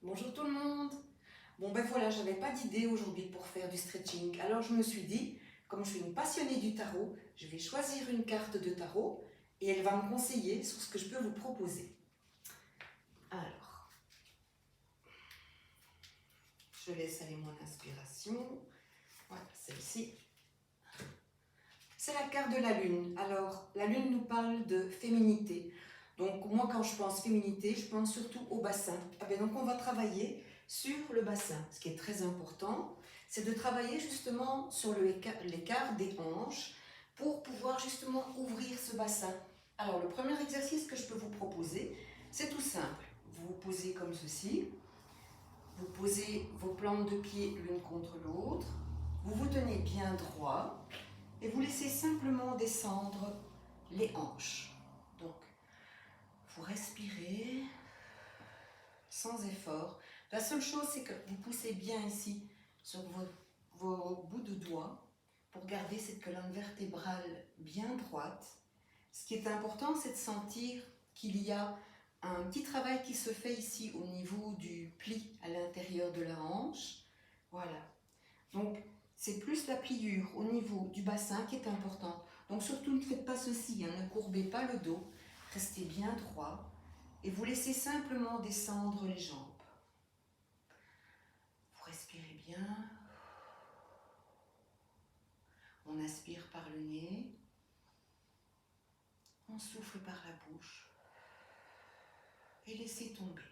Bonjour tout le monde. Bon ben voilà, j'avais pas d'idée aujourd'hui pour faire du stretching. Alors je me suis dit, comme je suis une passionnée du tarot, je vais choisir une carte de tarot et elle va me conseiller sur ce que je peux vous proposer. Alors, je laisse aller mon inspiration. Voilà, celle-ci. C'est la carte de la lune. Alors, la lune nous parle de féminité. Donc moi, quand je pense féminité, je pense surtout au bassin. Donc on va travailler sur le bassin. Ce qui est très important, c'est de travailler justement sur l'écart des hanches pour pouvoir justement ouvrir ce bassin. Alors le premier exercice que je peux vous proposer, c'est tout simple. Vous vous posez comme ceci. Vous posez vos plantes de pied l'une contre l'autre. Vous vous tenez bien droit et vous laissez simplement descendre les hanches. Donc, vous respirez sans effort. La seule chose, c'est que vous poussez bien ici sur vos bouts de doigts pour garder cette colonne vertébrale bien droite. Ce qui est important, c'est de sentir qu'il y a un petit travail qui se fait ici au niveau du pli à l'intérieur de la hanche. Voilà. Donc, c'est plus la pliure au niveau du bassin qui est important. Donc surtout ne faites pas ceci, ne courbez pas le dos, restez bien droit et vous laissez simplement descendre les jambes. Vous respirez bien. On inspire par le nez. On souffle par la bouche. Et laissez tomber.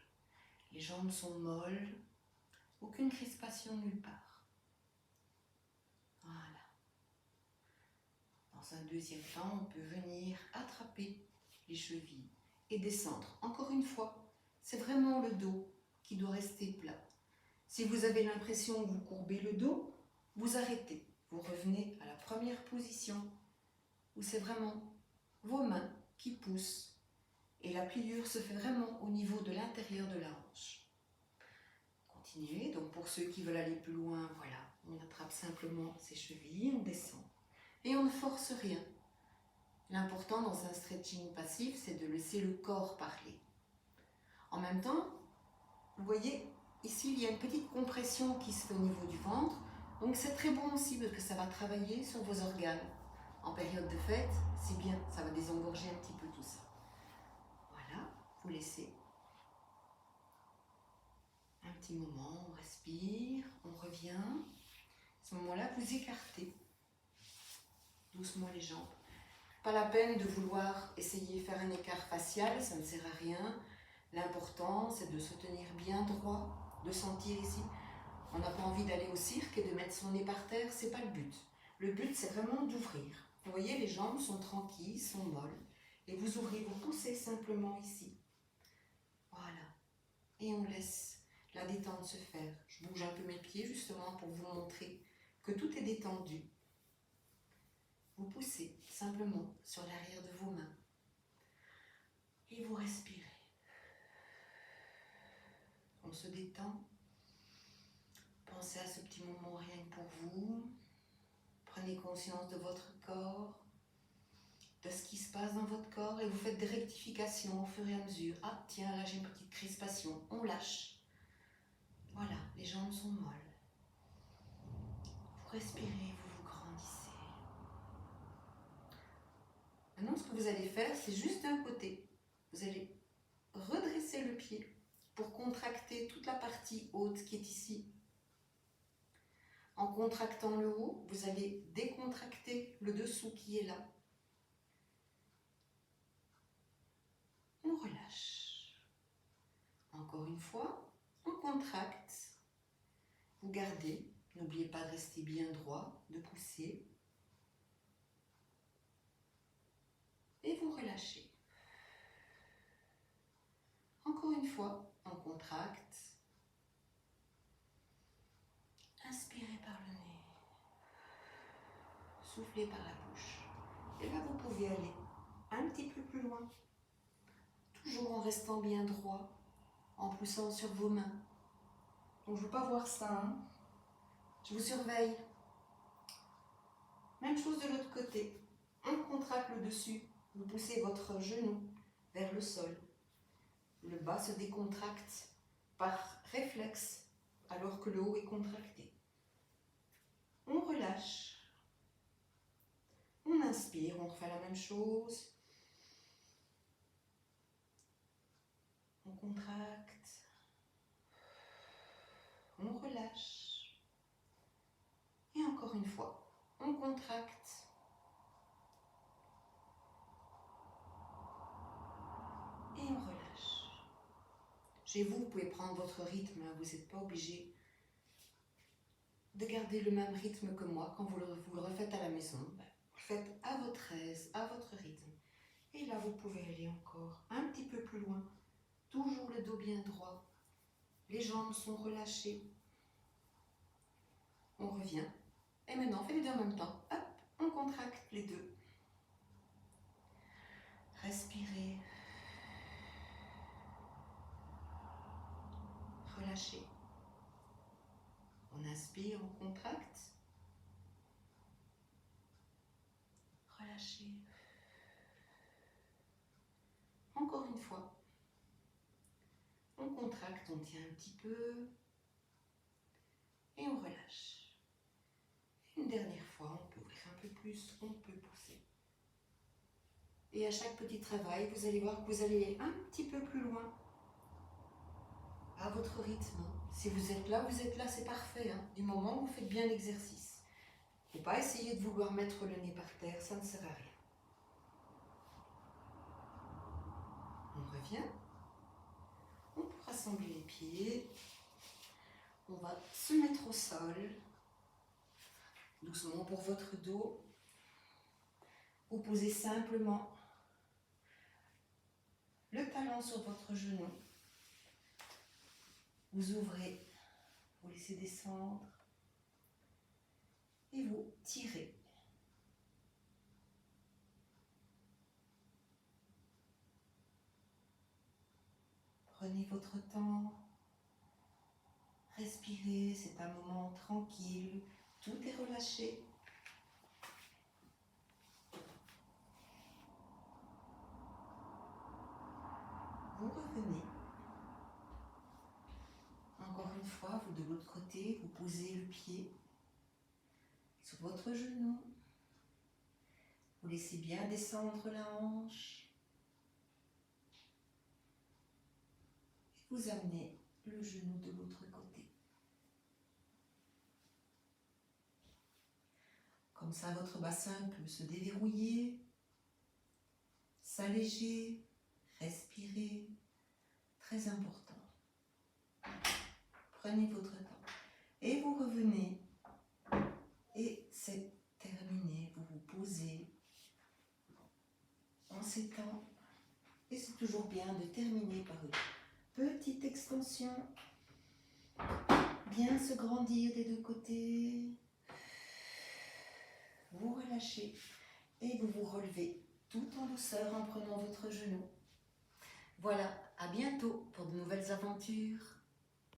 Les jambes sont molles. Aucune crispation nulle part. Voilà. Dans un deuxième temps, on peut venir attraper les chevilles et descendre. Encore une fois, c'est vraiment le dos qui doit rester plat. Si vous avez l'impression que vous courbez le dos, vous arrêtez. Vous revenez à la première position où c'est vraiment vos mains qui poussent et la pliure se fait vraiment au niveau de l'intérieur de la hanche. Continuez, donc pour ceux qui veulent aller plus loin, voilà, on attrape simplement ses chevilles, on descend et on ne force rien. L'important dans un stretching passif, c'est de laisser le corps parler. En même temps, vous voyez, ici il y a une petite compression qui se fait au niveau du ventre, donc c'est très bon aussi parce que ça va travailler sur vos organes. En période de fête, c'est bien, ça va désengorger un petit peu tout ça. Voilà, vous laissez un petit moment, on respire, on revient. À ce moment-là, vous écartez doucement les jambes. Pas la peine de vouloir essayer de faire un écart facial, ça ne sert à rien. L'important, c'est de se tenir bien droit, de sentir ici. On n'a pas envie d'aller au cirque et de mettre son nez par terre, c'est pas le but. Le but, c'est vraiment d'ouvrir. Vous voyez, les jambes sont tranquilles, sont molles. Et vous ouvrez, vous poussez simplement ici. Voilà. Et on laisse la détente se faire. Je bouge un peu mes pieds justement pour vous montrer que tout est détendu. Vous poussez simplement sur l'arrière de vos mains. Et vous respirez. On se détend. Pensez à ce petit moment rien que pour vous. Prenez conscience de votre corps, de ce qui se passe dans votre corps et vous faites des rectifications au fur et à mesure. Ah tiens, là j'ai une petite crispation. On lâche. Voilà, les jambes sont molles. Vous respirez, vous vous grandissez. Maintenant, ce que vous allez faire, c'est juste d'un côté. Vous allez redresser le pied pour contracter toute la partie haute qui est ici. En contractant le haut, vous allez décontracter le dessous qui est là. On relâche. Encore une fois, on contracte. Vous gardez. N'oubliez pas de rester bien droit, de pousser. Et vous relâchez. Encore une fois, on contracte. Inspirez par le nez. Soufflez par la bouche. Et là, vous pouvez aller un petit peu plus loin. Toujours en restant bien droit, en poussant sur vos mains. Donc, je ne veux pas voir ça. Hein. Je vous surveille. Même chose de l'autre côté. On contracte le dessus. Vous poussez votre genou vers le sol. Le bas se décontracte par réflexe alors que le haut est contracté. On relâche. On inspire, on refait la même chose. On contracte. On relâche. Et encore une fois, on contracte. Et on relâche. Chez vous, vous pouvez prendre votre rythme, hein, vous n'êtes pas obligé de garder le même rythme que moi quand vous le refaites à la maison. Vous le faites à votre aise, à votre rythme. Et là, vous pouvez aller encore un petit peu plus loin. Toujours le dos bien droit. Les jambes sont relâchées. On revient. Et maintenant, on fait les deux en même temps. Hop, on contracte les deux. Respirez. Relâchez. On inspire, on contracte. Relâchez. Encore une fois. On contracte, on tient un petit peu. Et on relâche. Une dernière fois, on peut ouvrir un peu plus, on peut pousser. Et à chaque petit travail, vous allez voir que vous allez un petit peu plus loin. À votre rythme. Si vous êtes là, c'est parfait. Hein. Du moment où vous faites bien l'exercice. Il ne faut pas essayer de vouloir mettre le nez par terre, ça ne sert à rien. On revient. On peut rassembler les pieds. On va se mettre au sol. Doucement pour votre dos. Vous posez simplement le talon sur votre genou. Vous ouvrez, vous laissez descendre et vous tirez. Prenez votre temps, respirez, c'est un moment tranquille, tout est relâché. Vous revenez. Encore une fois, vous de l'autre côté, vous posez le pied sur votre genou. Vous laissez bien descendre la hanche. Et vous amenez le genou de l'autre côté. Comme ça, votre bassin peut se déverrouiller, s'alléger, respirer. Très important. Prenez votre temps. Et vous revenez. Et c'est terminé. Vous vous posez en s'étend. Et c'est toujours bien de terminer par une petite extension. Bien se grandir des deux côtés. Vous relâchez. Et vous vous relevez tout en douceur en prenant votre genou. Voilà, à bientôt pour de nouvelles aventures.